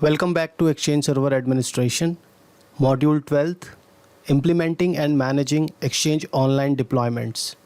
Welcome back to Exchange Server Administration, Module 12th, Implementing and Managing Exchange Online Deployments.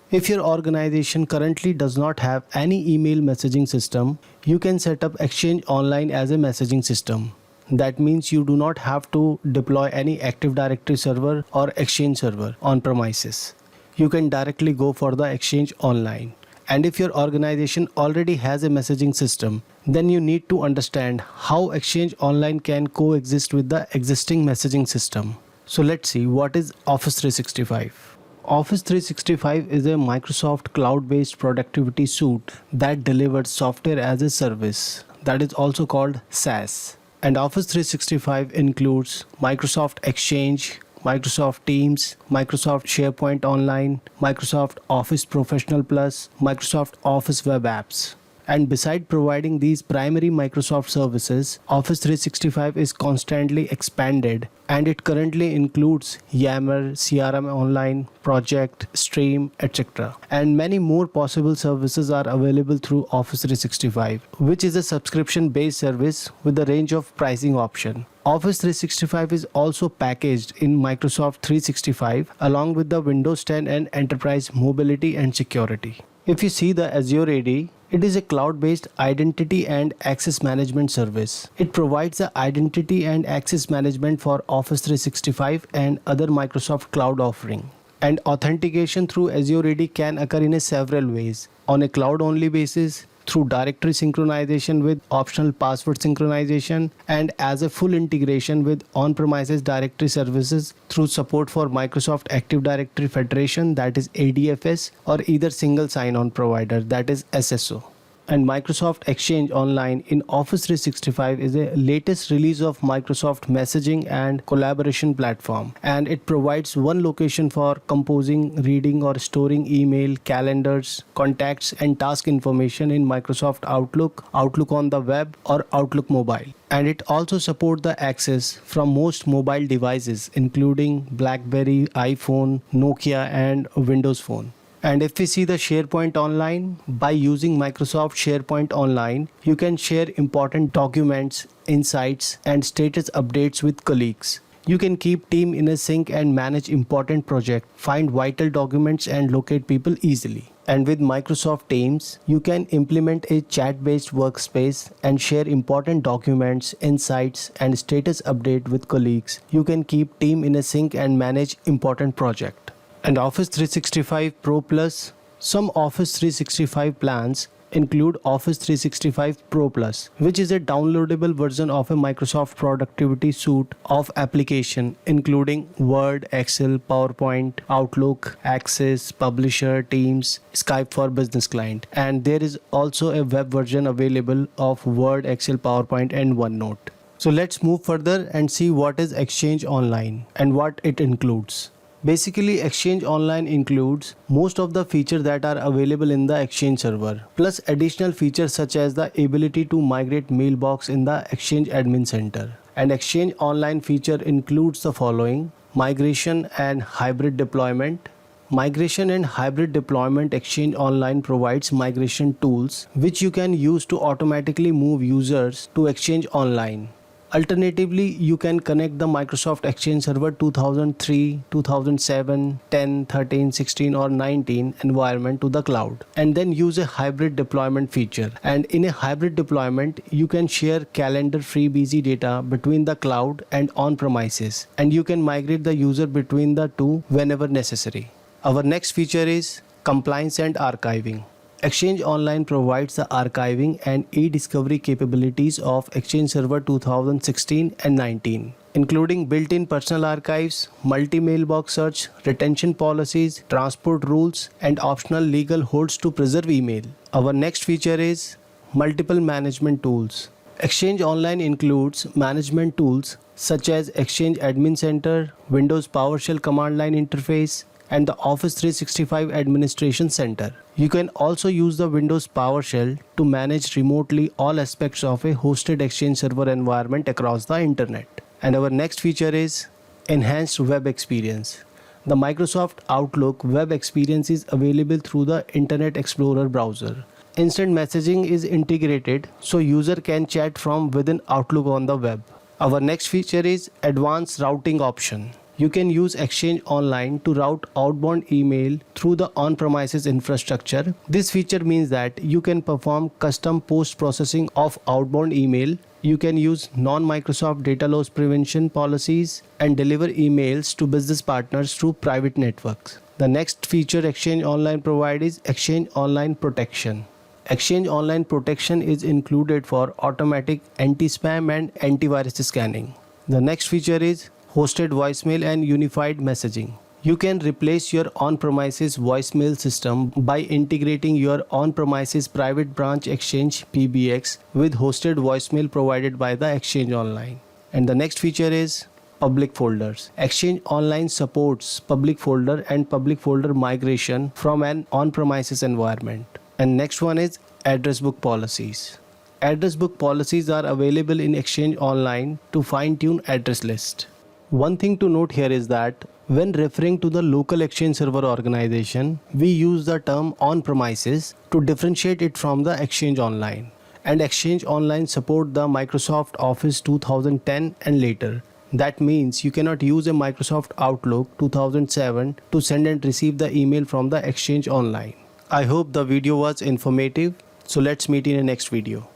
If your organization currently does not have any email messaging system, you can set up Exchange Online as a messaging system. That means you do not have to deploy any Active Directory server or Exchange server on premises. You can directly go for the Exchange Online. And if your organization already has a messaging system, then you need to understand how Exchange Online can coexist with the existing messaging system. So let's see what is Office 365. Office 365 is a Microsoft cloud-based productivity suite that delivers software as a service, that is also called SaaS. And Office 365 includes Microsoft Exchange, Microsoft Teams, Microsoft SharePoint Online, Microsoft Office Professional Plus, Microsoft Office Web Apps. And beside providing these primary Microsoft services, Office 365 is constantly expanded, and it currently includes Yammer, CRM Online, Project, Stream, etc. And many more possible services are available through Office 365, which is a subscription-based service with a range of pricing option. Office 365 is also packaged in Microsoft 365 along with the Windows 10 and Enterprise Mobility and Security. If you see the Azure AD, it is a cloud-based identity and access management service. It provides the identity and access management for Office 365 and other Microsoft cloud offering. And authentication through Azure AD can occur in several ways: on a cloud-only basis, through directory synchronization with optional password synchronization, and as a full integration with on-premises directory services through support for Microsoft Active Directory Federation, that is ADFS, or either single sign-on provider, that is SSO. And Microsoft Exchange Online in Office 365 is a latest release of Microsoft messaging and collaboration platform, and it provides one location for composing, reading or storing email, calendars, contacts and task information in Microsoft Outlook, Outlook on the web or Outlook mobile. And it also supports the access from most mobile devices including BlackBerry, iPhone, Nokia and Windows Phone. And if we see the SharePoint Online, by using Microsoft SharePoint Online, you can share important documents, insights, and status updates with colleagues. You can keep team in a sync and manage important projects, find vital documents, and locate people easily. And with Microsoft Teams, you can implement a chat-based workspace and share important documents, insights, and status update with colleagues. You can keep team in a sync and manage important projects. And Office 365 Pro Plus. Some Office 365 plans include Office 365 Pro Plus, which is a downloadable version of a Microsoft productivity suite of application including Word, Excel, PowerPoint, Outlook, Access, Publisher, Teams, Skype for Business Client. And there is also a web version available of Word, Excel, PowerPoint and OneNote. So let's move further and see what is Exchange Online and what it includes. Basically, Exchange Online includes most of the features that are available in the Exchange server, plus additional features such as the ability to migrate mailbox in the Exchange Admin Center. And Exchange Online feature includes the following: migration and hybrid deployment. Migration and hybrid deployment. Exchange Online provides migration tools which you can use to automatically move users to Exchange Online. Alternatively, you can connect the Microsoft Exchange Server 2003, 2007, 10, 13, 16 or 19 environment to the cloud and then use a hybrid deployment feature. And in a hybrid deployment, you can share calendar-free busy data between the cloud and on-premises, and you can migrate the user between the two whenever necessary. Our next feature is compliance and archiving. Exchange Online provides the archiving and e-discovery capabilities of Exchange Server 2016 and 19, including built-in personal archives, multi-mailbox search, retention policies, transport rules, and optional legal holds to preserve email. Our next feature is multiple management tools. Exchange Online includes management tools such as Exchange Admin Center, Windows PowerShell command line interface, and the Office 365 Administration Center. You can also use the Windows PowerShell to manage remotely all aspects of a hosted Exchange Server environment across the internet. And our next feature is enhanced web experience. The Microsoft Outlook web experience is available through the Internet Explorer browser. Instant messaging is integrated so user can chat from within Outlook on the web. Our next feature is advanced routing option. You can use Exchange Online to route outbound email through the on-premises infrastructure. This feature means that you can perform custom post-processing of outbound email. You can use non-Microsoft data loss prevention policies and deliver emails to business partners through private networks. The next feature Exchange Online provides is Exchange Online Protection. Exchange Online Protection is included for automatic anti-spam and antivirus scanning. The next feature is hosted voicemail and unified messaging. You can replace your on-premises voicemail system by integrating your on-premises private branch exchange PBX with hosted voicemail provided by the Exchange Online. And the next feature is public folders. Exchange Online supports public folder and public folder migration from an on-premises environment. And next one is address book policies. Address book policies are available in Exchange Online to fine-tune address list. One thing to note here is that when referring to the local Exchange server organization, we use the term on-premises to differentiate it from the Exchange Online. And Exchange Online support the Microsoft Office 2010 and later. That means you cannot use a Microsoft Outlook 2007 to send and receive the email from the Exchange Online. I hope the video was informative, so let's meet in the next video.